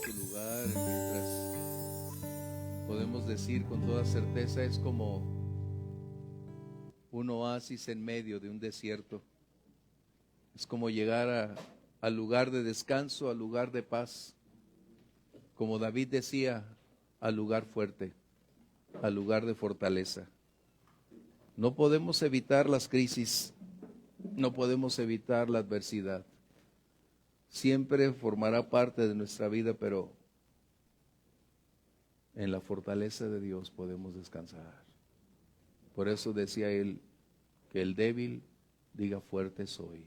su lugar, mientras podemos decir con toda certeza, es como un oasis en medio de un desierto. Es como llegar al lugar de descanso, al lugar de paz. Como David decía, al lugar fuerte, al lugar de fortaleza. No podemos evitar las crisis, no podemos evitar la adversidad. Siempre formará parte de nuestra vida, pero en la fortaleza de Dios podemos descansar. Por eso decía él, que el débil diga fuerte soy.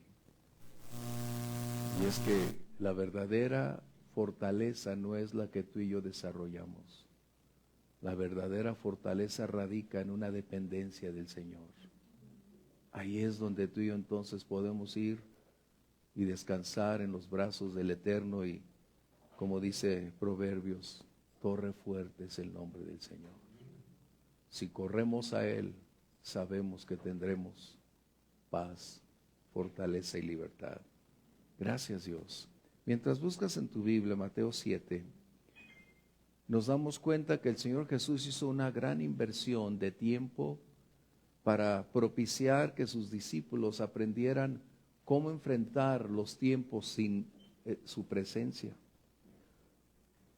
Y es que la verdadera fortaleza no es la que tú y yo desarrollamos. La verdadera fortaleza radica en una dependencia del Señor. Ahí es donde tú y yo entonces podemos ir y descansar en los brazos del Eterno, y como dice Proverbios, torre fuerte es el nombre del Señor. Si corremos a Él, sabemos que tendremos paz, fortaleza y libertad. Gracias, Dios. Mientras buscas en tu Biblia Mateo 7, nos damos cuenta que el Señor Jesús hizo una gran inversión de tiempo para propiciar que sus discípulos aprendieran cómo enfrentar los tiempos sin su presencia.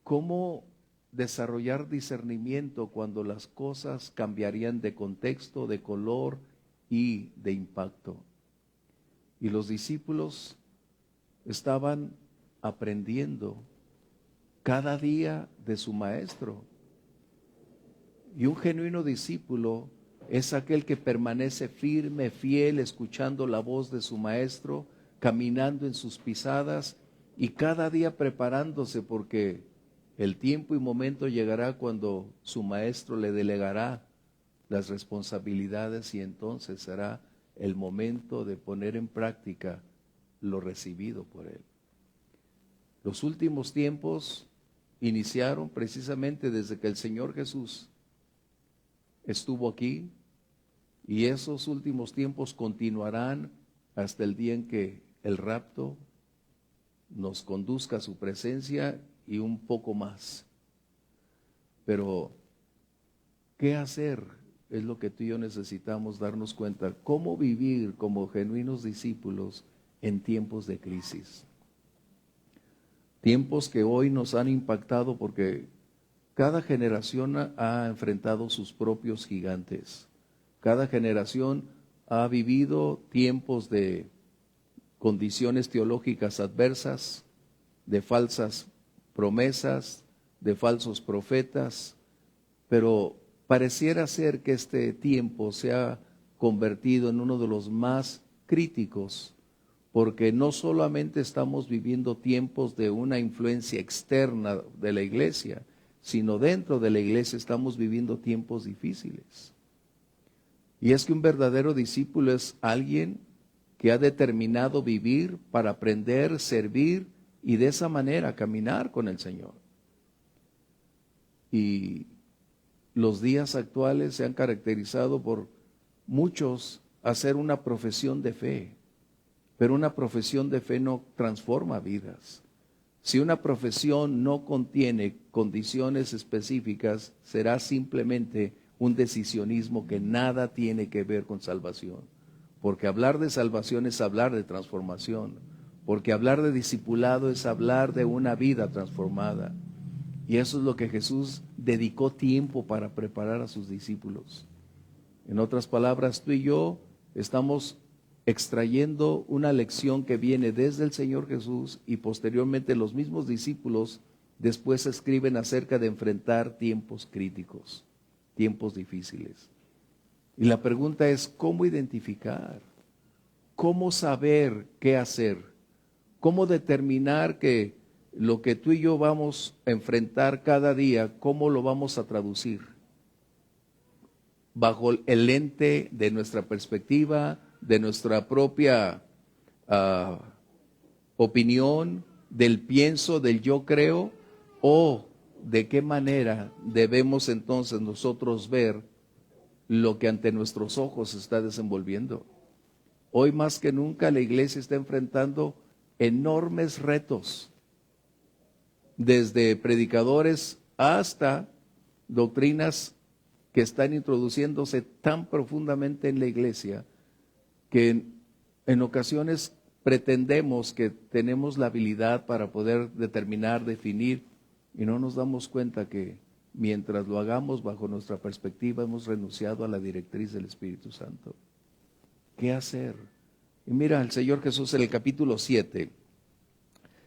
Cómo desarrollar discernimiento cuando las cosas cambiarían de contexto, de color y de impacto. Y los discípulos estaban aprendiendo cada día de su maestro. Y un genuino discípulo es aquel que permanece firme, fiel, escuchando la voz de su maestro, caminando en sus pisadas y cada día preparándose, porque el tiempo y momento llegará cuando su maestro le delegará las responsabilidades, y entonces será el momento de poner en práctica lo recibido por él. Los últimos tiempos iniciaron precisamente desde que el Señor Jesús estuvo aquí, y esos últimos tiempos continuarán hasta el día en que el rapto nos conduzca a su presencia y un poco más. Pero, ¿qué hacer? Es lo que tú y yo necesitamos darnos cuenta. ¿Cómo vivir como genuinos discípulos en tiempos de crisis? Tiempos que hoy nos han impactado porque cada generación ha enfrentado sus propios gigantes. Cada generación ha vivido tiempos de condiciones teológicas adversas, de falsas promesas, de falsos profetas, pero pareciera ser que este tiempo se ha convertido en uno de los más críticos, porque no solamente estamos viviendo tiempos de una influencia externa de la iglesia, sino dentro de la iglesia estamos viviendo tiempos difíciles. Y es que un verdadero discípulo es alguien que ha determinado vivir para aprender, servir y de esa manera caminar con el Señor. Y los días actuales se han caracterizado por muchos hacer una profesión de fe, pero una profesión de fe no transforma vidas. Si una profesión no contiene condiciones específicas, será simplemente un decisionismo que nada tiene que ver con salvación. Porque hablar de salvación es hablar de transformación. Porque hablar de discipulado es hablar de una vida transformada. Y eso es lo que Jesús dedicó tiempo para preparar a sus discípulos. En otras palabras, tú y yo estamos extrayendo una lección que viene desde el Señor Jesús, y posteriormente los mismos discípulos después escriben acerca de enfrentar tiempos críticos, tiempos difíciles. Y la pregunta es, ¿cómo identificar? ¿Cómo saber qué hacer? ¿Cómo determinar que lo que tú y yo vamos a enfrentar cada día, cómo lo vamos a traducir? Bajo el lente de nuestra perspectiva, de nuestra propia opinión, del pienso, del yo creo, o de qué manera debemos entonces nosotros ver lo que ante nuestros ojos se está desenvolviendo. Hoy más que nunca la iglesia está enfrentando enormes retos. desde predicadores hasta doctrinas que están introduciéndose tan profundamente en la iglesia que en ocasiones pretendemos que tenemos la habilidad para poder determinar, definir, y no nos damos cuenta que mientras lo hagamos bajo nuestra perspectiva hemos renunciado a la directriz del Espíritu Santo. ¿Qué hacer? Y mira, el Señor Jesús en el capítulo 7,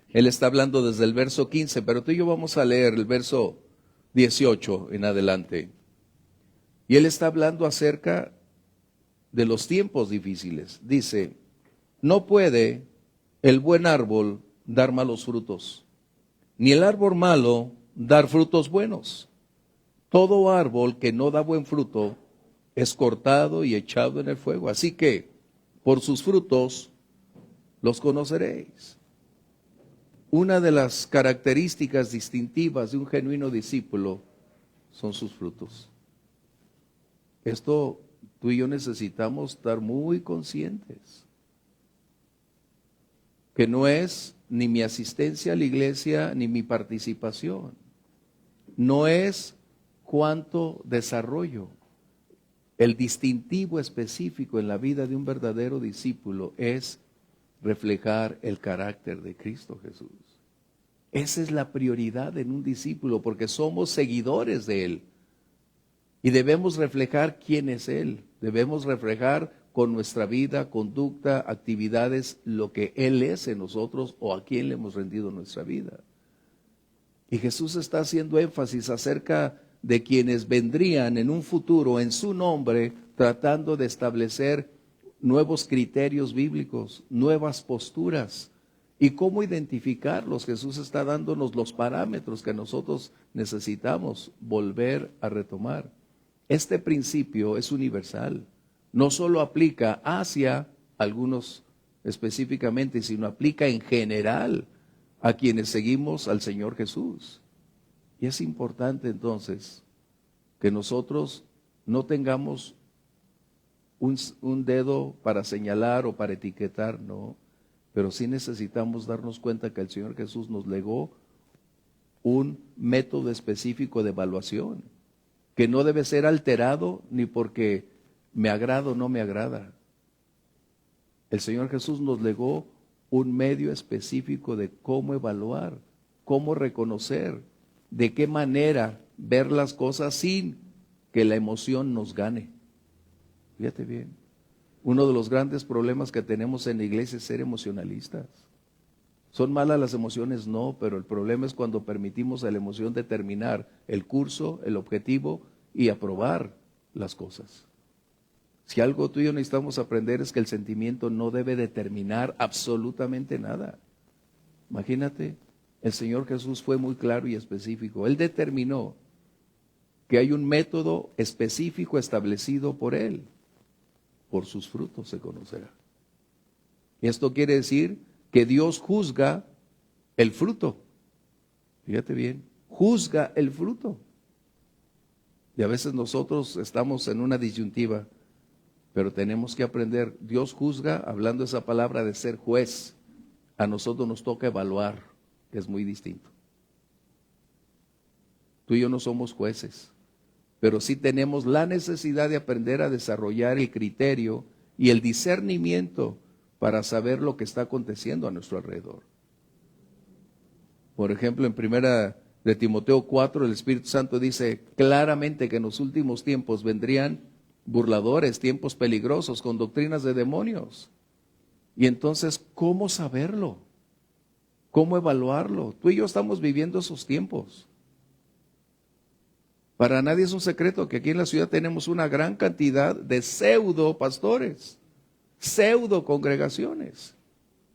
Él está hablando desde el verso 15, pero tú y yo vamos a leer el verso 18 en adelante. Y Él está hablando acerca de los tiempos difíciles. Dice, no puede el buen árbol dar malos frutos, ni el árbol malo dar frutos buenos. Todo árbol que no da buen fruto es cortado y echado en el fuego. Así que por sus frutos los conoceréis. Una de las características distintivas de un genuino discípulo son sus frutos. Esto tú y yo necesitamos estar muy conscientes. Que no es ni mi asistencia a la iglesia ni mi participación. No es cuánto desarrollo. El distintivo específico en la vida de un verdadero discípulo es reflejar el carácter de Cristo Jesús. Esa es la prioridad en un discípulo porque somos seguidores de Él. Y debemos reflejar quién es Él. Debemos reflejar con nuestra vida, conducta, actividades, lo que Él es en nosotros o a quién le hemos rendido nuestra vida. Y Jesús está haciendo énfasis acerca de quienes vendrían en un futuro en su nombre, tratando de establecer nuevos criterios bíblicos, nuevas posturas. ¿Y cómo identificarlos? Jesús está dándonos los parámetros que nosotros necesitamos volver a retomar. Este principio es universal. No solo aplica hacia algunos específicamente, sino aplica en general a quienes seguimos al Señor Jesús. Y es importante entonces que nosotros no tengamos un dedo para señalar o para etiquetar, no, pero sí necesitamos darnos cuenta que el Señor Jesús nos legó un método específico de evaluación, que no debe ser alterado ni porque me agrada o no me agrada. El Señor Jesús nos legó un medio específico de cómo evaluar, cómo reconocer, de qué manera ver las cosas sin que la emoción nos gane. Fíjate bien, uno de los grandes problemas que tenemos en la iglesia es ser emocionalistas. ¿Son malas las emociones? No, pero el problema es cuando permitimos a la emoción determinar el curso, el objetivo y aprobar las cosas. Si algo tú y yo necesitamos aprender es que el sentimiento no debe determinar absolutamente nada. Imagínate, el Señor Jesús fue muy claro y específico. Él determinó que hay un método específico establecido por Él. Por sus frutos se conocerá. Y esto quiere decir que Dios juzga el fruto. Fíjate bien, juzga el fruto. Y a veces nosotros estamos en una disyuntiva, pero tenemos que aprender. Dios juzga, hablando esa palabra de ser juez. A nosotros nos toca evaluar, que es muy distinto. Tú y yo no somos jueces, pero sí tenemos la necesidad de aprender a desarrollar el criterio y el discernimiento para saber lo que está aconteciendo a nuestro alrededor. Por ejemplo, en primera de Timoteo 4, el Espíritu Santo dice claramente que en los últimos tiempos vendrían burladores, tiempos peligrosos, con doctrinas de demonios. Y entonces, ¿cómo saberlo? ¿Cómo evaluarlo? Tú y yo estamos viviendo esos tiempos. Para nadie es un secreto que aquí en la ciudad tenemos una gran cantidad de pseudo pastores, pseudo congregaciones.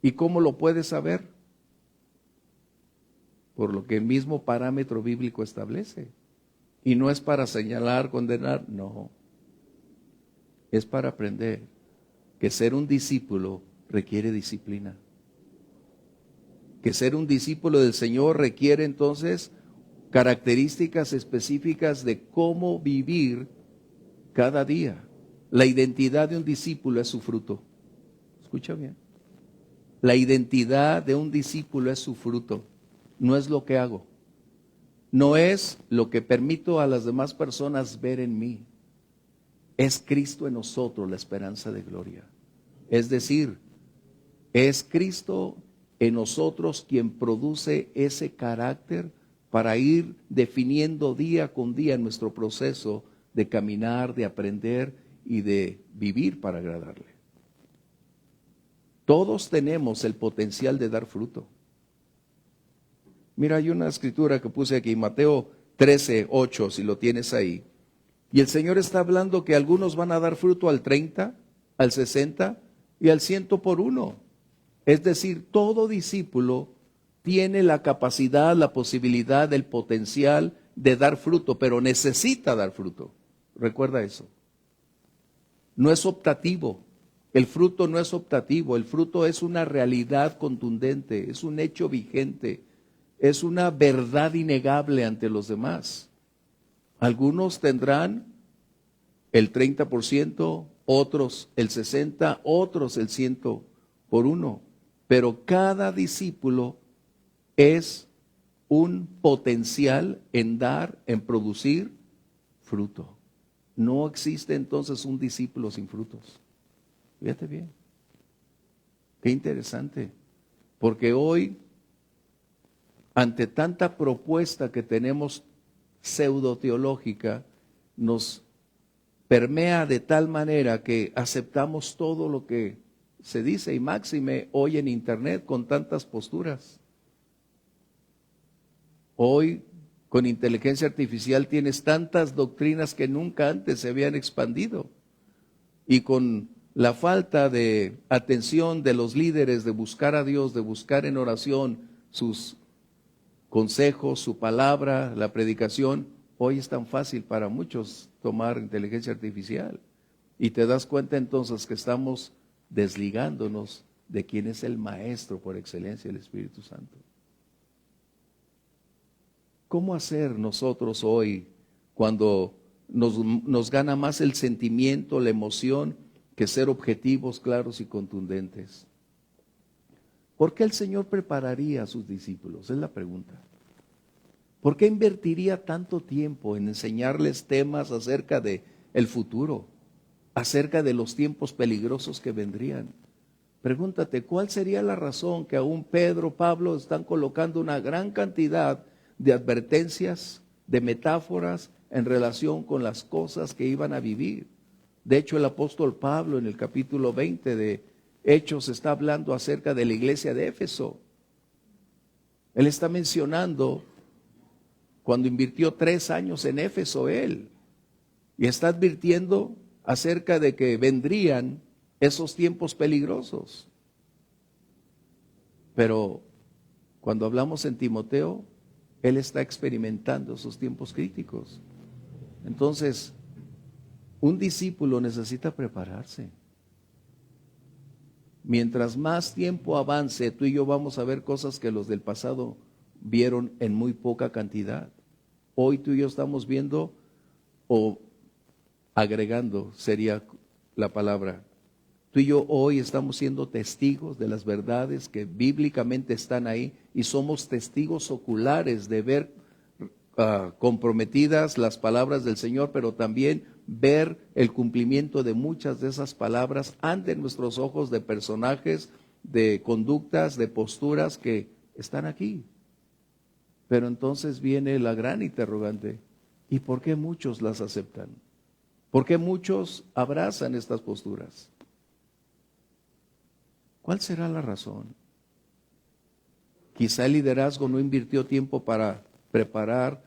¿Y cómo lo puedes saber? Por lo que el mismo parámetro bíblico establece. Y no es para señalar, condenar, no. Es para aprender que ser un discípulo requiere disciplina. Que ser un discípulo del Señor requiere entonces características específicas de cómo vivir cada día. La identidad de un discípulo es su fruto. Escucha bien. La identidad de un discípulo es su fruto, no es lo que hago. no es lo que permito a las demás personas ver en mí. Es Cristo en nosotros la esperanza de gloria. Es decir, es Cristo en nosotros quien produce ese carácter para ir definiendo día con día nuestro proceso de caminar, de aprender y de vivir para agradarle. Todos tenemos el potencial de dar fruto. Mira, hay una escritura que puse aquí, Mateo 13:8, si lo tienes ahí. Y el Señor está hablando que algunos van a dar fruto al 30, al 60 y al 100 por uno. Es decir, todo discípulo tiene la capacidad, la posibilidad, el potencial de dar fruto, pero necesita dar fruto. Recuerda eso. No es optativo. El fruto no es optativo. El fruto es una realidad contundente, es un hecho vigente, es una verdad innegable ante los demás. Algunos tendrán el 30%, otros el 60%, otros el 100 por uno. Pero cada discípulo es un potencial en dar, en producir fruto. No existe entonces un discípulo sin frutos. Fíjate bien. Qué interesante. Porque hoy, ante tanta propuesta que tenemos pseudoteológica, nos permea de tal manera que aceptamos todo lo que se dice, y máxime hoy en internet con tantas posturas. Hoy con inteligencia artificial tienes tantas doctrinas que nunca antes se habían expandido, y con la falta de atención de los líderes de buscar a Dios, de buscar en oración sus consejos, su palabra, la predicación, hoy es tan fácil para muchos tomar inteligencia artificial. Y te das cuenta entonces que estamos desligándonos de quien es el maestro por excelencia, el Espíritu Santo. ¿Cómo hacer nosotros hoy cuando nos gana más el sentimiento, la emoción, que ser objetivos, claros y contundentes? ¿Por qué el Señor prepararía a sus discípulos? Es la pregunta. ¿Por qué invertiría tanto tiempo en enseñarles temas acerca de el futuro, acerca de los tiempos peligrosos que vendrían? Pregúntate, ¿cuál sería la razón que aún Pedro, Pablo están colocando una gran cantidad de advertencias, de metáforas en relación con las cosas que iban a vivir? De hecho, el apóstol Pablo en el capítulo 20 de Hechos está hablando acerca de la iglesia de Éfeso. Él está mencionando cuando invirtió 3 años en Éfeso él, y está advirtiendo acerca de que vendrían esos tiempos peligrosos. Pero cuando hablamos en Timoteo, él está experimentando esos tiempos críticos. Entonces, un discípulo necesita prepararse. Mientras más tiempo avance, tú y yo vamos a ver cosas que los del pasado vieron en muy poca cantidad. Hoy tú y yo estamos viendo, o agregando sería la palabra, tú y yo hoy estamos siendo testigos de las verdades que bíblicamente están ahí, y somos testigos oculares de ver comprometidas las palabras del Señor, pero también ver el cumplimiento de muchas de esas palabras ante nuestros ojos, de personajes, de conductas, de posturas que están aquí. Pero entonces viene la gran interrogante: ¿y por qué muchos las aceptan? ¿Por qué muchos abrazan estas posturas? ¿Cuál será la razón? Quizá el liderazgo no invirtió tiempo para preparar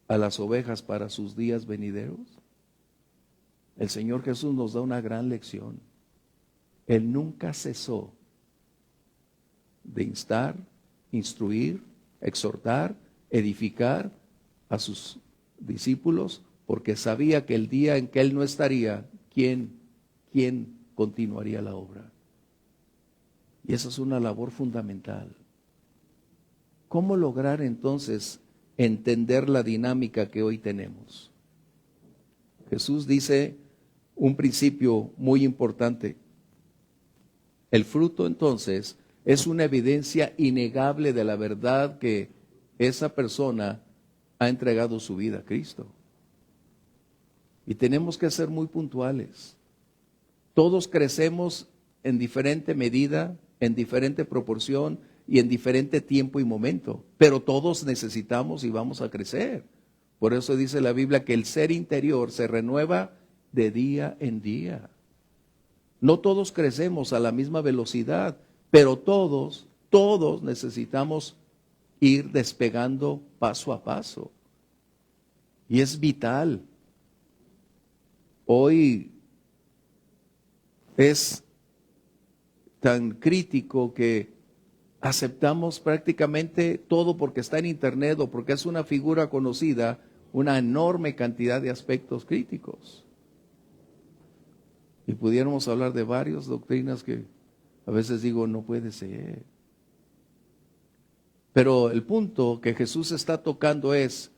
a las ovejas para sus días venideros. El Señor Jesús nos da una gran lección. Él nunca cesó de instar, instruir, exhortar, edificar a sus discípulos, porque sabía que el día en que Él no estaría, ¿quién continuaría la obra? Y esa es una labor fundamental. ¿Cómo lograr entonces entender la dinámica que hoy tenemos? Jesús dice un principio muy importante. El fruto entonces es una evidencia innegable de la verdad que esa persona ha entregado su vida a Cristo. Y tenemos que ser muy puntuales. Todos crecemos en diferente medida, en diferente proporción y en diferente tiempo y momento, pero todos necesitamos y vamos a crecer. Por eso dice la Biblia que el ser interior se renueva de día en día. No todos crecemos a la misma velocidad, pero todos necesitamos ir despegando paso a paso. Y es vital. Hoy es tan crítico que aceptamos prácticamente todo porque está en internet o porque es una figura conocida, una enorme cantidad de aspectos críticos. Y pudiéramos hablar de varias doctrinas que a veces digo, no puede ser. Pero el punto que Jesús está tocando es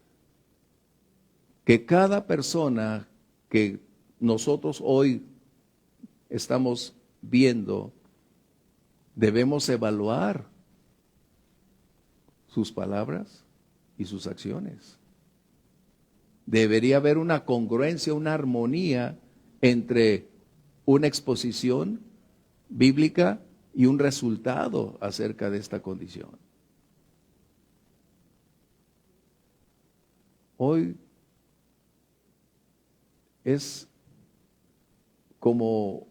que cada persona que nosotros hoy estamos viendo, debemos evaluar sus palabras y sus acciones. Debería haber una congruencia, una armonía entre una exposición bíblica y un resultado acerca de esta condición. Hoy es como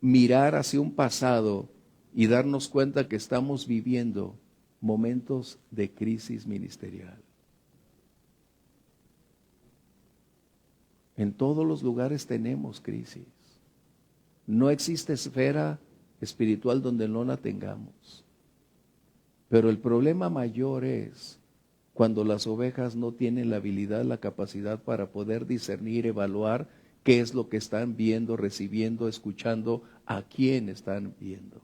mirar hacia un pasado y darnos cuenta que estamos viviendo momentos de crisis ministerial. En todos los lugares tenemos crisis. No existe esfera espiritual donde no la tengamos. Pero el problema mayor es cuando las ovejas no tienen la habilidad, la capacidad para poder discernir, evaluar qué es lo que están viendo, recibiendo, escuchando, a quién están viendo.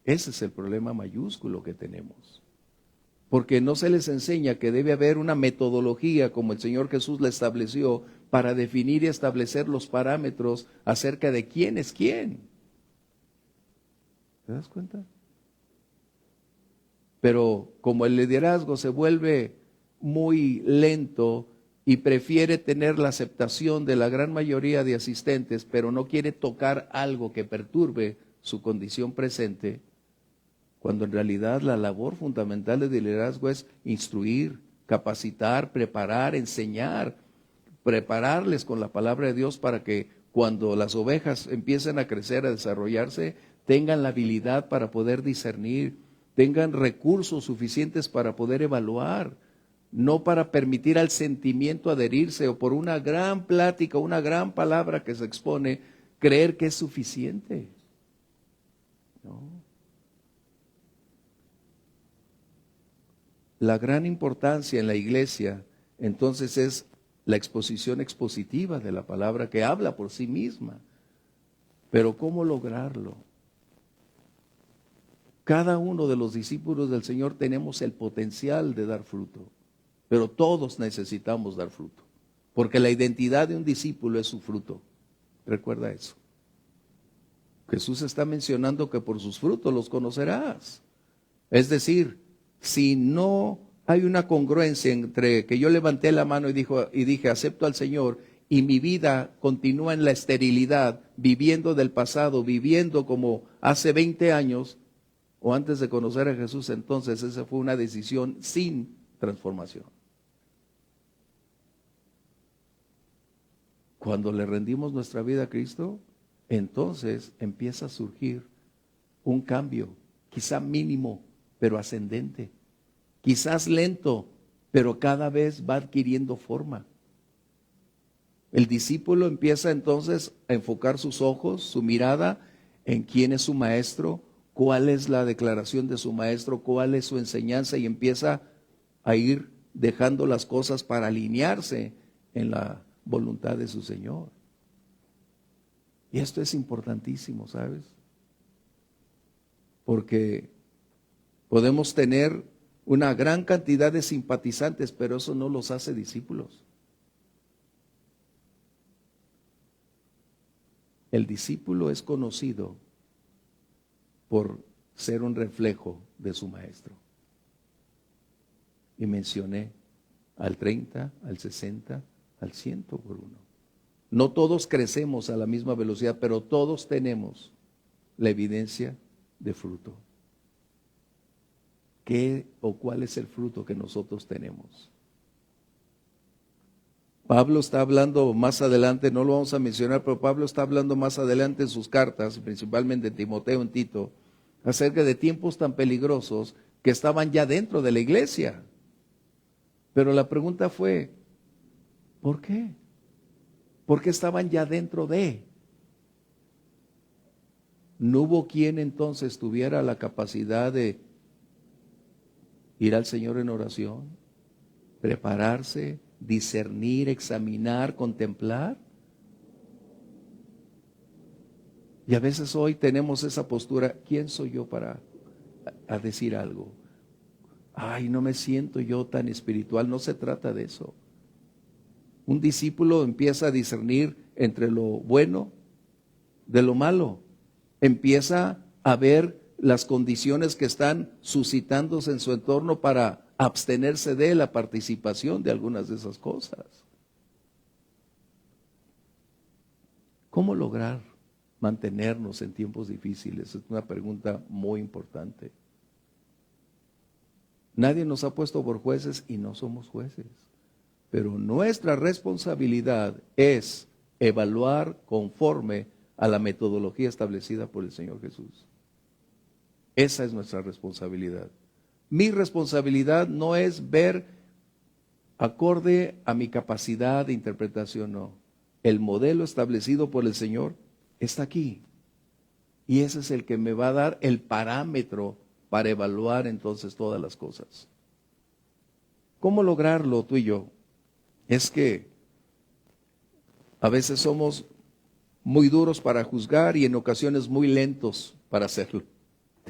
Ese es el problema mayúsculo que tenemos. Porque no se les enseña que debe haber una metodología como el Señor Jesús la estableció para definir y establecer los parámetros acerca de quién es quién. ¿Te das cuenta? Pero como el liderazgo se vuelve muy lento y prefiere tener la aceptación de la gran mayoría de asistentes, pero no quiere tocar algo que perturbe su condición presente, cuando en realidad la labor fundamental del liderazgo es instruir, capacitar, preparar, enseñar, prepararles con la palabra de Dios para que cuando las ovejas empiecen a crecer, a desarrollarse, tengan la habilidad para poder discernir, tengan recursos suficientes para poder evaluar, no para permitir al sentimiento adherirse o por una gran plática, una gran palabra que se expone, creer que es suficiente. No. La gran importancia en la iglesia, entonces, es la exposición expositiva de la palabra que habla por sí misma. Pero ¿cómo lograrlo? Cada uno de los discípulos del Señor tenemos el potencial de dar fruto, pero todos necesitamos dar fruto, porque la identidad de un discípulo es su fruto. Recuerda eso. Jesús está mencionando que por sus frutos los conocerás. Es decir, si no hay una congruencia entre que yo levanté la mano y dije acepto al Señor y mi vida continúa en la esterilidad, viviendo del pasado, viviendo como hace 20 años o antes de conocer a Jesús, entonces esa fue una decisión sin transformación. Cuando le rendimos nuestra vida a Cristo, entonces empieza a surgir un cambio, quizá mínimo, pero ascendente. Quizás lento, pero cada vez va adquiriendo forma. El discípulo empieza entonces a enfocar sus ojos, su mirada en quién es su maestro, cuál es la declaración de su maestro, cuál es su enseñanza y empieza a ir dejando las cosas para alinearse en la voluntad de su Señor. Y esto es importantísimo, ¿sabes? Porque podemos tener una gran cantidad de simpatizantes, pero eso no los hace discípulos. El discípulo es conocido por ser un reflejo de su maestro. Y mencioné al 30, al 60, al 100 por uno. No todos crecemos a la misma velocidad, pero todos tenemos la evidencia de fruto. ¿Qué o cuál es el fruto que nosotros tenemos? Pablo está hablando más adelante, no lo vamos a mencionar, pero Pablo está hablando más adelante en sus cartas, principalmente en Timoteo, en Tito, acerca de tiempos tan peligrosos que estaban ya dentro de la iglesia. Pero la pregunta fue, ¿por qué? ¿Por qué estaban ya dentro de? ¿No hubo quien entonces tuviera la capacidad de ir al Señor en oración, prepararse, discernir, examinar, contemplar? Y a veces hoy tenemos esa postura, ¿quién soy yo para a decir algo? Ay, no me siento yo tan espiritual. No se trata de eso. Un discípulo empieza a discernir entre lo bueno de lo malo. Empieza a ver las condiciones que están suscitándose en su entorno para abstenerse de la participación de algunas de esas cosas. ¿Cómo lograr mantenernos en tiempos difíciles? Es una pregunta muy importante. Nadie nos ha puesto por jueces y no somos jueces. Pero nuestra responsabilidad es evaluar conforme a la metodología establecida por el Señor Jesús. Esa es nuestra responsabilidad. Mi responsabilidad no es ver acorde a mi capacidad de interpretación, no. El modelo establecido por el Señor está aquí. Y ese es el que me va a dar el parámetro para evaluar entonces todas las cosas. ¿Cómo lograrlo tú y yo? Es que a veces somos muy duros para juzgar y en ocasiones muy lentos para hacerlo.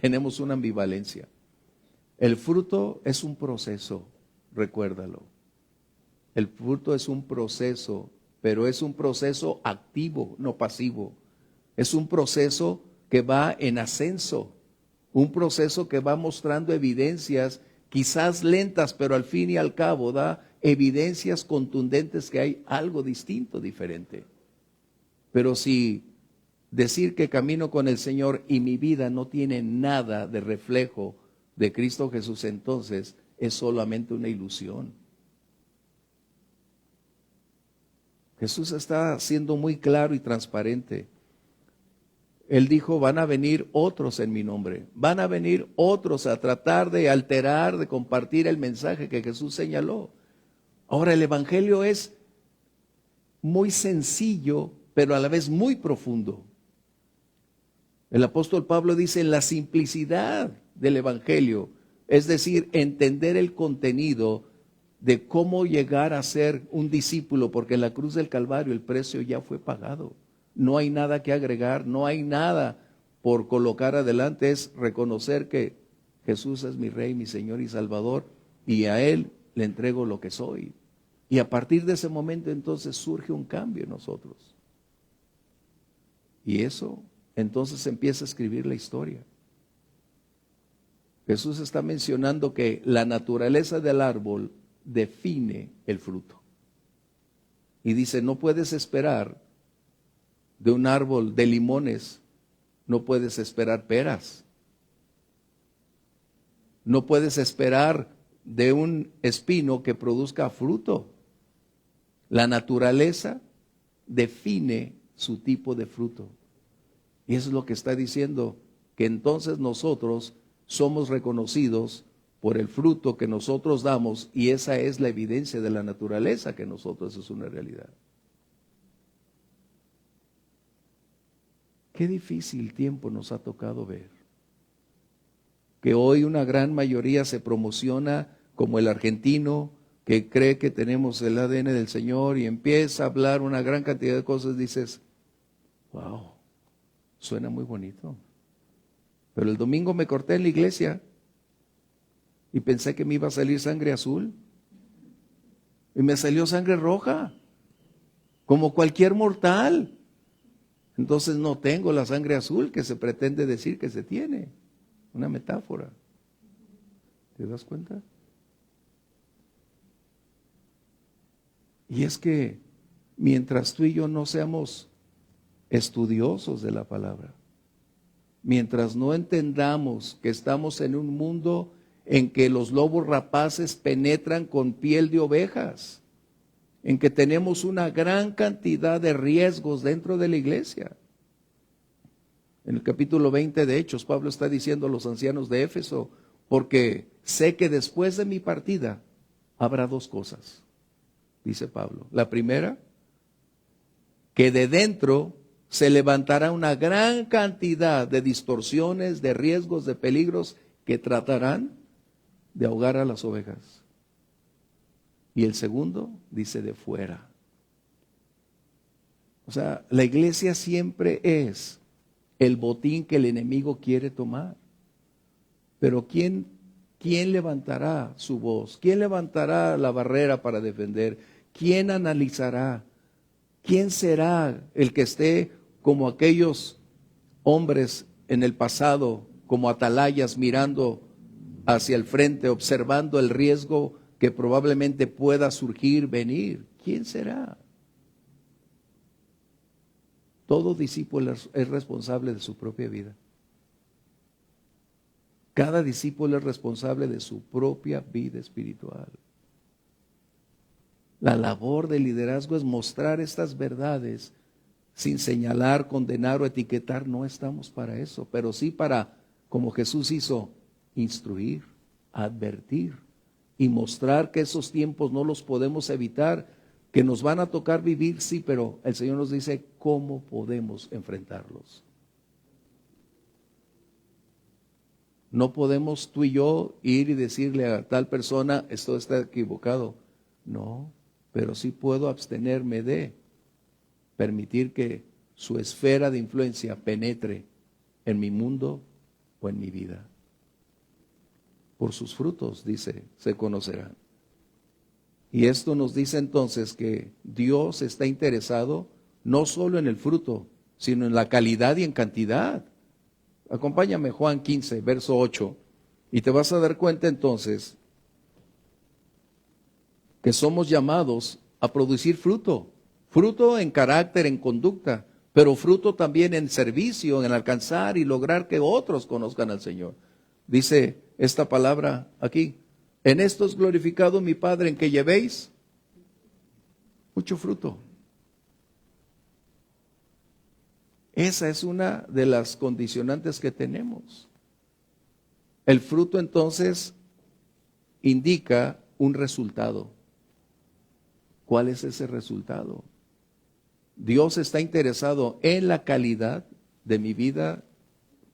Tenemos una ambivalencia. El fruto es un proceso, recuérdalo. El fruto es un proceso, pero es un proceso activo, no pasivo. Es un proceso que va en ascenso, un proceso que va mostrando evidencias, quizás lentas, pero al fin y al cabo da evidencias contundentes que hay algo distinto, diferente. Pero si decir que camino con el Señor y mi vida no tiene nada de reflejo de Cristo Jesús, entonces es solamente una ilusión. Jesús está siendo muy claro y transparente. Él dijo, van a venir otros en mi nombre, van a venir otros a tratar de alterar, de compartir el mensaje que Jesús señaló. Ahora el Evangelio es muy sencillo, pero a la vez muy profundo. El apóstol Pablo dice, en la simplicidad del Evangelio, es decir, entender el contenido de cómo llegar a ser un discípulo, porque en la cruz del Calvario el precio ya fue pagado. No hay nada que agregar, no hay nada por colocar adelante, es reconocer que Jesús es mi Rey, mi Señor y Salvador, y a Él le entrego lo que soy. Y a partir de ese momento entonces surge un cambio en nosotros. Y eso entonces empieza a escribir la historia. Jesús está mencionando que la naturaleza del árbol define el fruto. Y dice, no puedes esperar de un árbol de limones, no puedes esperar peras. No puedes esperar de un espino que produzca fruto. La naturaleza define su tipo de fruto. Y eso es lo que está diciendo, que entonces nosotros somos reconocidos por el fruto que nosotros damos, y esa es la evidencia de la naturaleza que nosotros es una realidad. Qué difícil tiempo nos ha tocado ver. Que hoy una gran mayoría se promociona como el argentino que cree que tenemos el ADN del Señor y empieza a hablar una gran cantidad de cosas. Dices, wow, suena muy bonito. Pero el domingo me corté en la iglesia y pensé que me iba a salir sangre azul. Y me salió sangre roja, como cualquier mortal. Entonces no tengo la sangre azul que se pretende decir que se tiene. Una metáfora. ¿Te das cuenta? Y es que mientras tú y yo no seamos estudiosos de la palabra, mientras no entendamos que estamos en un mundo en que los lobos rapaces penetran con piel de ovejas, en que tenemos una gran cantidad de riesgos dentro de la iglesia. En el capítulo 20 de Hechos, Pablo está diciendo a los ancianos de Éfeso, porque sé que después de mi partida habrá dos cosas, dice Pablo. La primera, que de dentro se levantará una gran cantidad de distorsiones, de riesgos, de peligros que tratarán de ahogar a las ovejas. Y el segundo, dice, de fuera. O sea, la iglesia siempre es el botín que el enemigo quiere tomar. Pero ¿quién levantará su voz? ¿Quién levantará la barrera para defender? ¿Quién analizará? ¿Quién será el que esté como aquellos hombres en el pasado, como atalayas mirando hacia el frente, observando el riesgo que probablemente pueda surgir, venir? ¿Quién será? Todo discípulo es responsable de su propia vida. Cada discípulo es responsable de su propia vida espiritual. La labor del liderazgo es mostrar estas verdades sin señalar, condenar o etiquetar. No estamos para eso, pero sí para, como Jesús hizo, instruir, advertir y mostrar que esos tiempos no los podemos evitar, que nos van a tocar vivir, sí, pero el Señor nos dice cómo podemos enfrentarlos. No podemos tú y yo ir y decirle a tal persona, esto está equivocado. No, pero sí puedo abstenerme de permitir que su esfera de influencia penetre en mi mundo o en mi vida. Por sus frutos, dice, se conocerán. Y esto nos dice entonces que Dios está interesado no solo en el fruto, sino en la calidad y en cantidad. Acompáñame Juan 15, verso 8, y te vas a dar cuenta entonces que somos llamados a producir fruto. Fruto en carácter, en conducta, pero fruto también en servicio, en alcanzar y lograr que otros conozcan al Señor. Dice esta palabra aquí, en esto es glorificado mi Padre, en que llevéis mucho fruto. Esa es una de las condicionantes que tenemos. El fruto entonces indica un resultado. ¿Cuál es ese resultado? Dios está interesado en la calidad de mi vida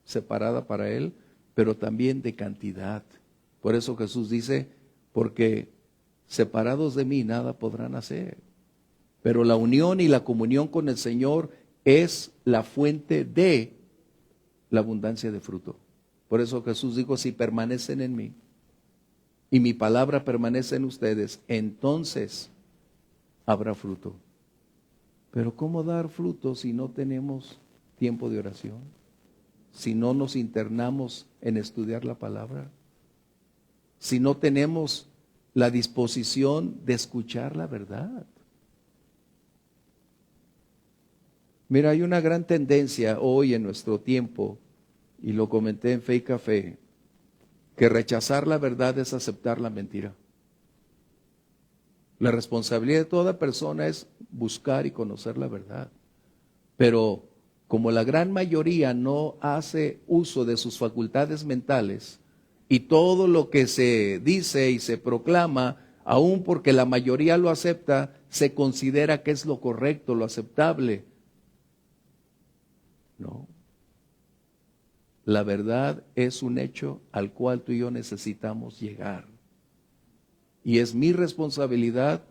separada para Él, pero también de cantidad. Por eso Jesús dice, porque separados de mí nada podrán hacer. Pero la unión y la comunión con el Señor es la fuente de la abundancia de fruto. Por eso Jesús dijo, si permanecen en mí y mi palabra permanece en ustedes, entonces habrá fruto. Pero ¿cómo dar fruto si no tenemos tiempo de oración? Si no nos internamos en estudiar la palabra, si no tenemos la disposición de escuchar la verdad. Mira, hay una gran tendencia hoy en nuestro tiempo, y lo comenté en Fe y Café, que rechazar la verdad es aceptar la mentira. La responsabilidad de toda persona es buscar y conocer la verdad. Pero como la gran mayoría no hace uso de sus facultades mentales y todo lo que se dice y se proclama, aun porque la mayoría lo acepta, se considera que es lo correcto, lo aceptable. No. La verdad es un hecho al cual tú y yo necesitamos llegar. Y es mi responsabilidad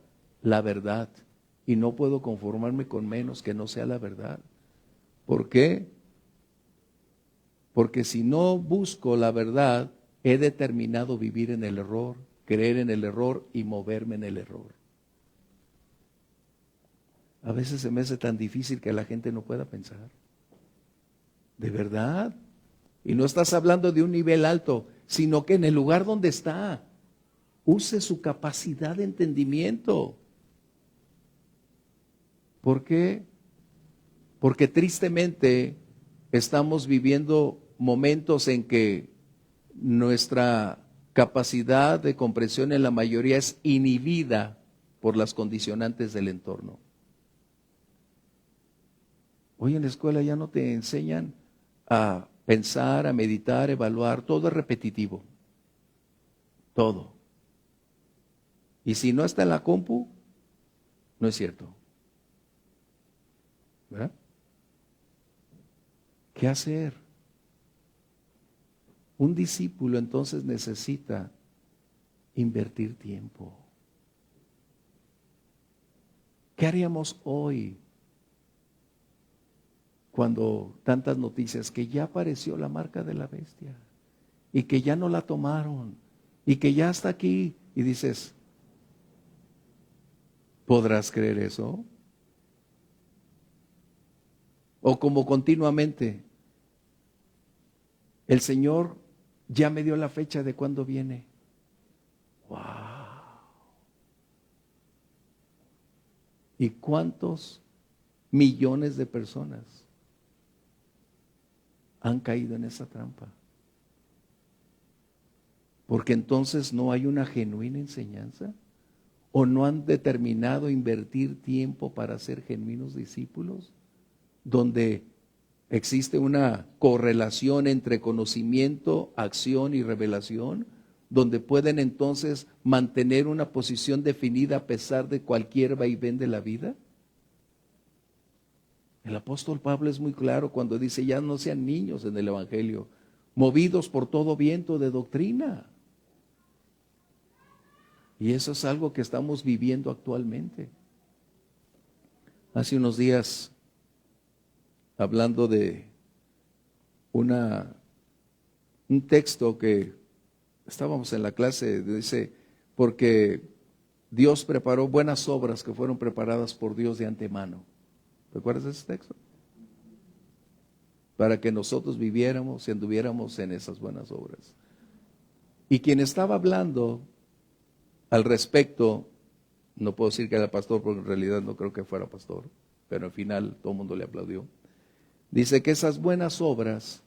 la verdad. Y no puedo conformarme con menos que no sea la verdad. ¿Por qué? Porque si no busco la verdad, he determinado vivir en el error, creer en el error y moverme en el error. A veces se me hace tan difícil que la gente no pueda pensar. ¿De verdad? Y no estás hablando de un nivel alto, sino que en el lugar donde está, use su capacidad de entendimiento. ¿Por qué? Porque tristemente estamos viviendo momentos en que nuestra capacidad de comprensión en la mayoría es inhibida por las condicionantes del entorno. Hoy en la escuela ya no te enseñan a pensar, a meditar, a evaluar, todo es repetitivo, todo. Y si no está en la compu, no es cierto. ¿Verdad? ¿Qué hacer? Un discípulo entonces necesita invertir tiempo. ¿Qué haríamos hoy cuando tantas noticias que ya apareció la marca de la bestia y que ya no la tomaron y que ya está aquí? Y dices, ¿podrás creer eso? O como continuamente, el Señor ya me dio la fecha de cuándo viene. ¡Wow! ¿Y cuántos millones de personas han caído en esa trampa? Porque entonces no hay una genuina enseñanza, o no han determinado invertir tiempo para ser genuinos discípulos, donde existe una correlación entre conocimiento, acción y revelación, donde pueden entonces mantener una posición definida a pesar de cualquier vaivén de la vida. El apóstol Pablo es muy claro cuando dice, ya no sean niños en el Evangelio, movidos por todo viento de doctrina. Y eso es algo que estamos viviendo actualmente. Hace unos días, hablando de un texto que estábamos en la clase, dice, porque Dios preparó buenas obras que fueron preparadas por Dios de antemano. ¿Recuerdas ese texto? Para que nosotros viviéramos y anduviéramos en esas buenas obras. Y quien estaba hablando al respecto, no puedo decir que era pastor porque en realidad no creo que fuera pastor, pero al final todo el mundo le aplaudió. Dice que esas buenas obras,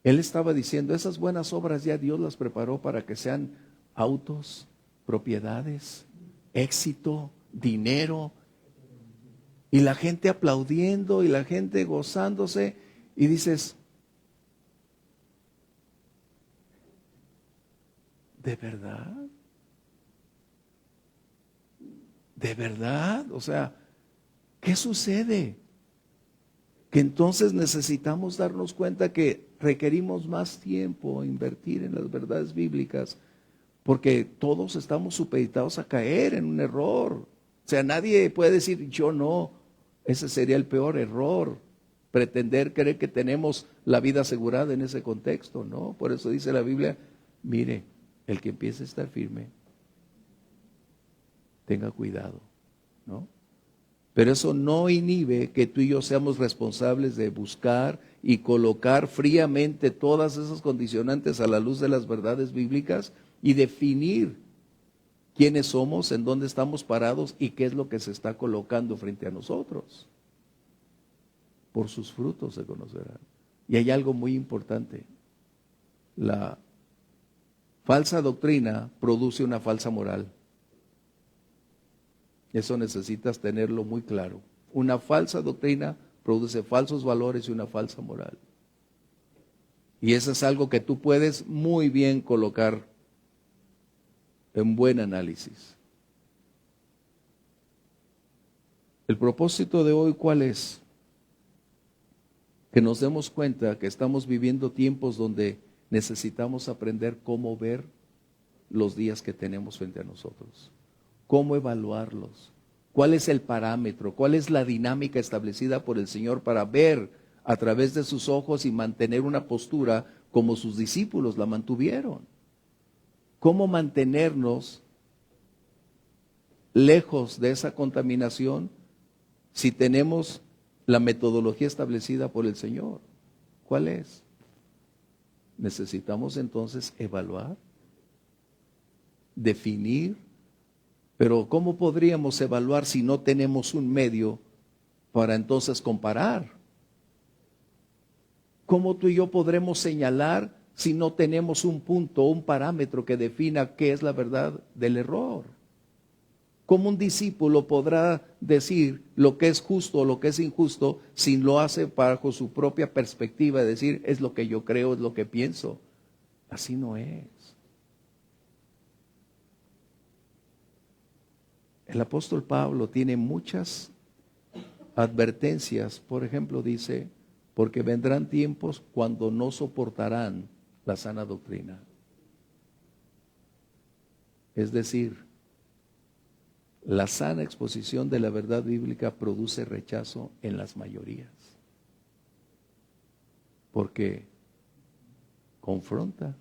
él estaba diciendo, esas buenas obras ya Dios las preparó para que sean autos, propiedades, éxito, dinero, y la gente aplaudiendo y la gente gozándose, y dices, ¿de verdad? ¿De verdad? O sea, ¿qué sucede? Que entonces necesitamos darnos cuenta que requerimos más tiempo invertir en las verdades bíblicas, porque todos estamos supeditados a caer en un error. O sea, nadie puede decir yo no. Ese sería el peor error, pretender creer que tenemos la vida asegurada en ese contexto, ¿no? Por eso dice la Biblia, mire, el que empiece a estar firme, tenga cuidado, ¿no? Pero eso no inhibe que tú y yo seamos responsables de buscar y colocar fríamente todas esas condicionantes a la luz de las verdades bíblicas y definir quiénes somos, en dónde estamos parados y qué es lo que se está colocando frente a nosotros. Por sus frutos se conocerán. Y hay algo muy importante. La falsa doctrina produce una falsa moral. Eso necesitas tenerlo muy claro. Una falsa doctrina produce falsos valores y una falsa moral. Y eso es algo que tú puedes muy bien colocar en buen análisis. El propósito de hoy, ¿cuál es? Que nos demos cuenta que estamos viviendo tiempos donde necesitamos aprender cómo ver los días que tenemos frente a nosotros. ¿Cómo evaluarlos? ¿Cuál es el parámetro? ¿Cuál es la dinámica establecida por el Señor para ver a través de sus ojos y mantener una postura como sus discípulos la mantuvieron? ¿Cómo mantenernos lejos de esa contaminación si tenemos la metodología establecida por el Señor? ¿Cuál es? Necesitamos entonces evaluar, definir. Pero ¿cómo podríamos evaluar si no tenemos un medio para entonces comparar. ¿Cómo tú y yo podremos señalar si no tenemos un punto, un parámetro que defina qué es la verdad del error? ¿Cómo un discípulo podrá decir lo que es justo o lo que es injusto si lo hace bajo su propia perspectiva, de decir es lo que yo creo, es lo que pienso? Así no es. El apóstol Pablo tiene muchas advertencias. Por ejemplo, dice, porque vendrán tiempos cuando no soportarán la sana doctrina. Es decir, la sana exposición de la verdad bíblica produce rechazo en las mayorías, porque confronta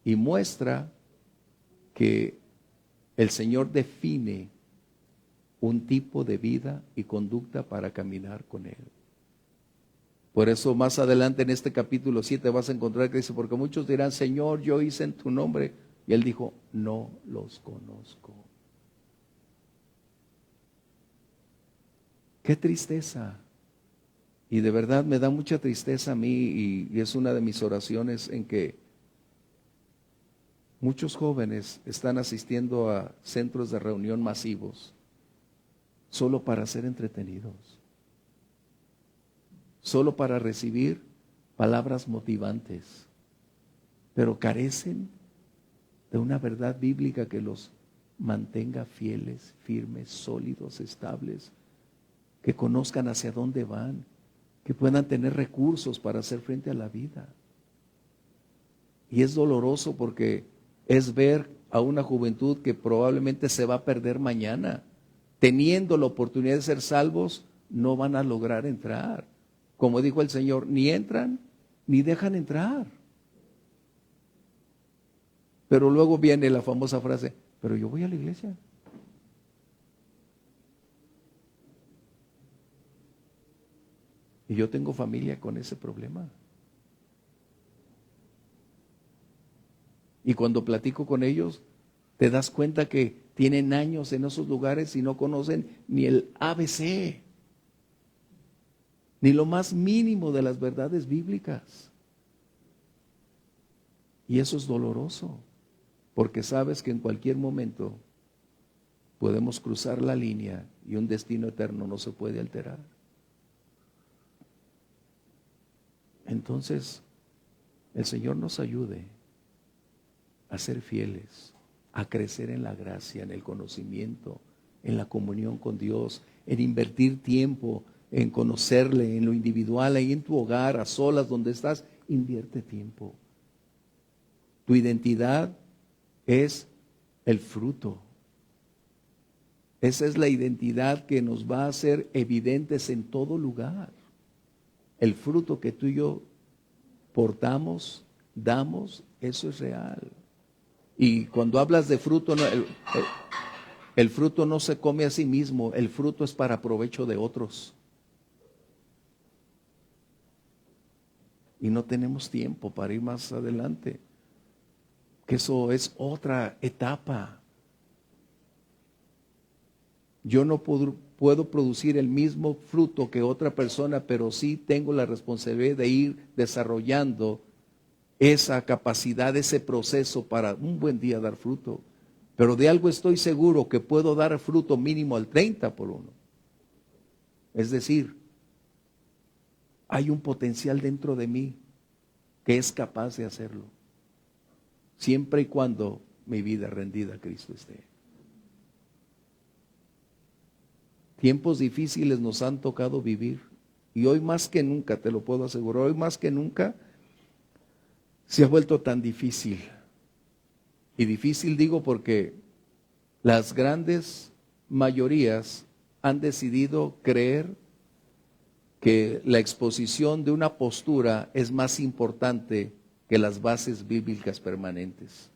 y muestra que el Señor define un tipo de vida y conducta para caminar con Él. Por eso más adelante en este capítulo 7 vas a encontrar que dice, porque muchos dirán, Señor, yo hice en tu nombre. Y Él dijo, no los conozco. Qué tristeza. Y de verdad me da mucha tristeza a mí y es una de mis oraciones en que muchos jóvenes están asistiendo a centros de reunión masivos solo para ser entretenidos, solo para recibir palabras motivantes, pero carecen de una verdad bíblica que los mantenga fieles, firmes, sólidos, estables, que conozcan hacia dónde van, que puedan tener recursos para hacer frente a la vida. Y es doloroso porque es ver a una juventud que probablemente se va a perder mañana. Teniendo la oportunidad de ser salvos, no van a lograr entrar. Como dijo el Señor, ni entran ni dejan entrar. Pero luego viene la famosa frase, pero yo voy a la iglesia. Y yo tengo familia con ese problema. Y cuando platico con ellos, te das cuenta que tienen años en esos lugares y no conocen ni el ABC, ni lo más mínimo de las verdades bíblicas. Y eso es doloroso, porque sabes que en cualquier momento podemos cruzar la línea y un destino eterno no se puede alterar. Entonces, el Señor nos ayude a ser fieles, a crecer en la gracia, en el conocimiento, en la comunión con Dios, en invertir tiempo, en conocerle, en lo individual, ahí en tu hogar, a solas, donde estás, invierte tiempo. Tu identidad es el fruto. Esa es la identidad que nos va a hacer evidentes en todo lugar. El fruto que tú y yo portamos, damos, eso es real. Y cuando hablas de fruto, el fruto no se come a sí mismo, el fruto es para provecho de otros. Y no tenemos tiempo para ir más adelante, que eso es otra etapa. Yo no puedo producir el mismo fruto que otra persona, pero sí tengo la responsabilidad de ir desarrollando esa capacidad, ese proceso para un buen día dar fruto. Pero de algo estoy seguro, que puedo dar fruto mínimo al 30 por uno. Es decir, hay un potencial dentro de mí que es capaz de hacerlo, siempre y cuando mi vida rendida a Cristo esté. Tiempos difíciles nos han tocado vivir y hoy más que nunca, te lo puedo asegurar, hoy más que nunca se ha vuelto tan difícil. Y difícil digo porque las grandes mayorías han decidido creer que la exposición de una postura es más importante que las bases bíblicas permanentes.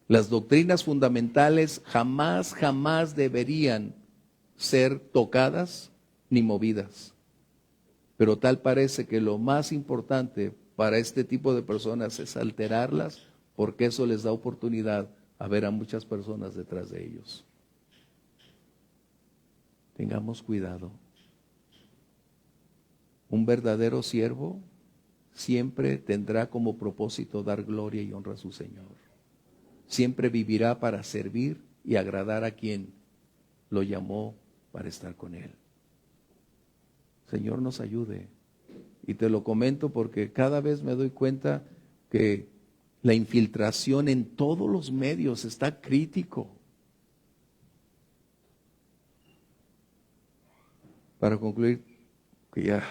Las doctrinas fundamentales jamás deberían ser tocadas ni movidas. Pero tal parece que lo más importante para este tipo de personas es alterarlas, porque eso les da oportunidad a ver a muchas personas detrás de ellos. Tengamos cuidado. Un verdadero siervo siempre tendrá como propósito dar gloria y honra a su Señor. Siempre vivirá para servir y agradar a quien lo llamó para estar con Él. Señor, nos ayude. Y te lo comento porque cada vez me doy cuenta que la infiltración en todos los medios está crítico. Para concluir, que ya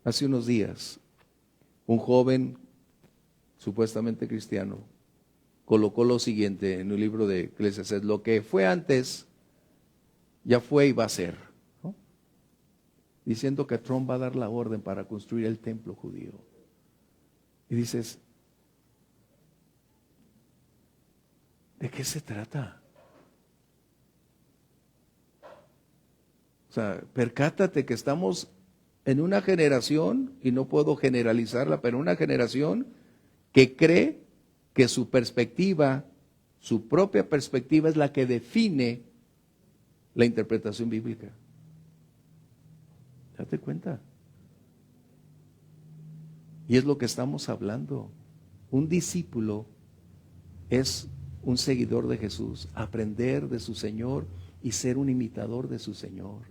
hace unos días, un joven supuestamente cristiano colocó lo siguiente en un libro de Eclesiastés: lo que fue antes, ya fue y va a ser, ¿no? Diciendo que Trump va a dar la orden para construir el templo judío. Y dices, ¿de qué se trata? O sea, percátate que estamos en una generación, y no puedo generalizarla, pero una generación que cree que su perspectiva, su propia perspectiva es la que define la interpretación bíblica. Date cuenta. Y es lo que estamos hablando. Un discípulo es un seguidor de Jesús, aprender de su Señor y ser un imitador de su Señor.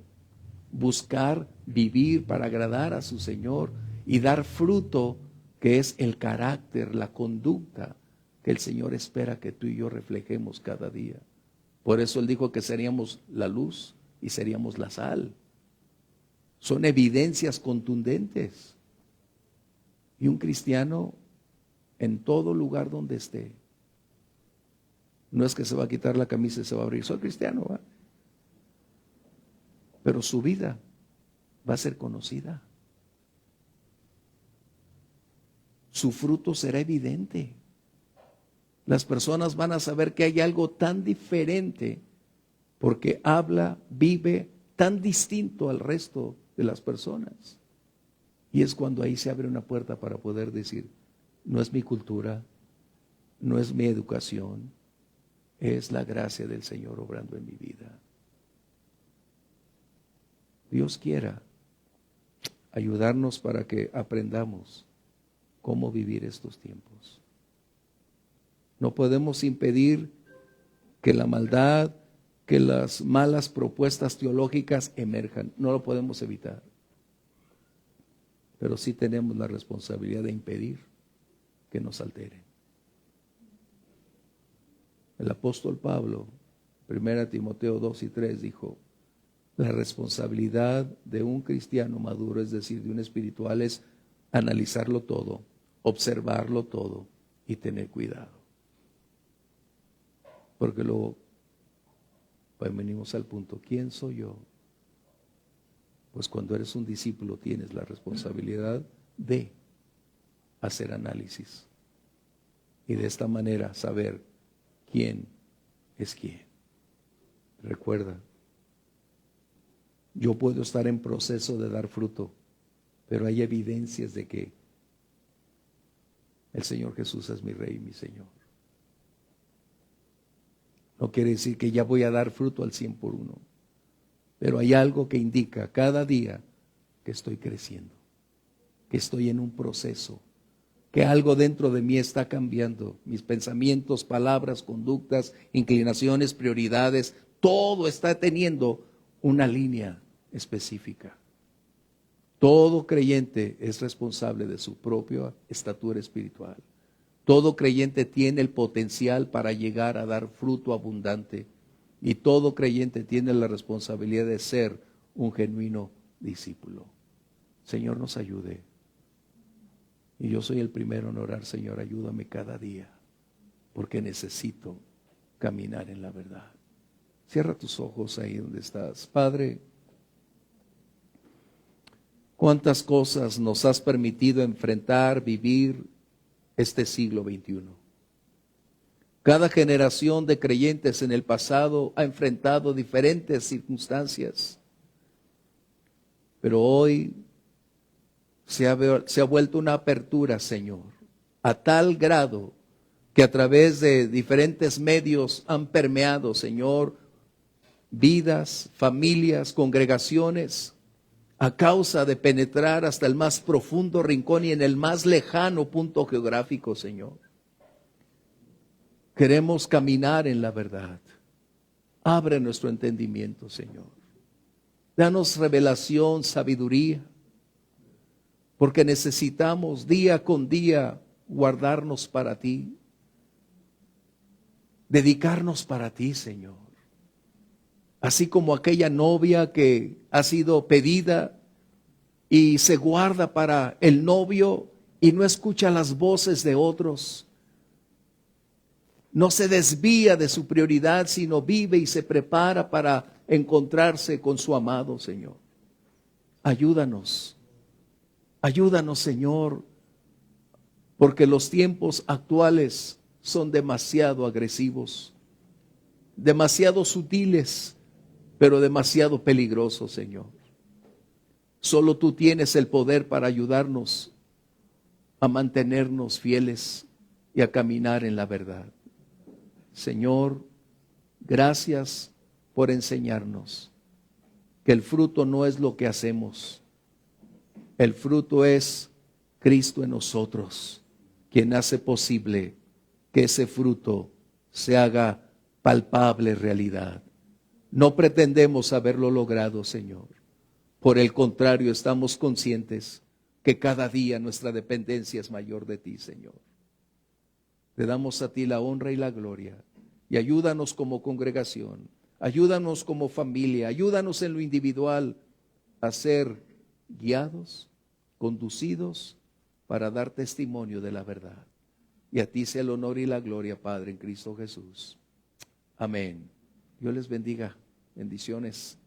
Buscar vivir para agradar a su Señor y dar fruto, que es el carácter, la conducta que el Señor espera que tú y yo reflejemos cada día. Por eso Él dijo que seríamos la luz y seríamos la sal. Son evidencias contundentes. Y un cristiano, en todo lugar donde esté, no es que se va a quitar la camisa y se va a abrir, soy cristiano, ¿va? Pero su vida va a ser conocida. Su fruto será evidente. Las personas van a saber que hay algo tan diferente porque habla, vive tan distinto al resto de las personas. Y es cuando ahí se abre una puerta para poder decir, no es mi cultura, no es mi educación, es la gracia del Señor obrando en mi vida. Dios quiera ayudarnos para que aprendamos cómo vivir estos tiempos. No podemos impedir que la maldad, que las malas propuestas teológicas emerjan. No lo podemos evitar. Pero sí tenemos la responsabilidad de impedir que nos alteren. El apóstol Pablo, 1 Timoteo 2 y 3, dijo: la responsabilidad de un cristiano maduro, es decir, de un espiritual, es analizarlo todo, observarlo todo y tener cuidado. Porque luego pues venimos al punto, ¿quién soy yo? Pues cuando eres un discípulo tienes la responsabilidad de hacer análisis y de esta manera saber quién es quién. Recuerda, yo puedo estar en proceso de dar fruto, pero hay evidencias de que el Señor Jesús es mi Rey y mi Señor. No quiere decir que ya voy a dar fruto al 100 por uno, pero hay algo que indica cada día que estoy creciendo, que estoy en un proceso, que algo dentro de mí está cambiando. Mis pensamientos, palabras, conductas, inclinaciones, prioridades, todo está teniendo una línea específica. Todo creyente es responsable de su propia estatura espiritual. Todo creyente tiene el potencial para llegar a dar fruto abundante. Y todo creyente tiene la responsabilidad de ser un genuino discípulo. Señor, nos ayude. Y yo soy el primero en orar, Señor, ayúdame cada día, porque necesito caminar en la verdad. Cierra tus ojos ahí donde estás. Padre, cuántas cosas nos has permitido enfrentar, vivir este siglo XXI. Cada generación de creyentes en el pasado ha enfrentado diferentes circunstancias, pero hoy se ha vuelto una apertura, Señor, a tal grado que a través de diferentes medios han permeado, Señor, vidas, familias, congregaciones, a causa de penetrar hasta el más profundo rincón y en el más lejano punto geográfico, Señor. Queremos caminar en la verdad. Abre nuestro entendimiento, Señor. Danos revelación, sabiduría, porque necesitamos día con día guardarnos para ti, dedicarnos para ti, Señor. Así como aquella novia que ha sido pedida y se guarda para el novio y no escucha las voces de otros. No se desvía de su prioridad, sino vive y se prepara para encontrarse con su amado, Señor. Ayúdanos, ayúdanos, Señor, porque los tiempos actuales son demasiado agresivos, demasiado sutiles, pero demasiado peligrosos, Señor. Solo tú tienes el poder para ayudarnos a mantenernos fieles y a caminar en la verdad. Señor, gracias por enseñarnos que el fruto no es lo que hacemos. El fruto es Cristo en nosotros, quien hace posible que ese fruto se haga palpable realidad. No pretendemos haberlo logrado, Señor. Por el contrario, estamos conscientes que cada día nuestra dependencia es mayor de ti, Señor. Te damos a ti la honra y la gloria. Y ayúdanos como congregación, ayúdanos como familia, ayúdanos en lo individual a ser guiados, conducidos para dar testimonio de la verdad. Y a ti sea el honor y la gloria, Padre, en Cristo Jesús. Amén. Dios les bendiga. Bendiciones.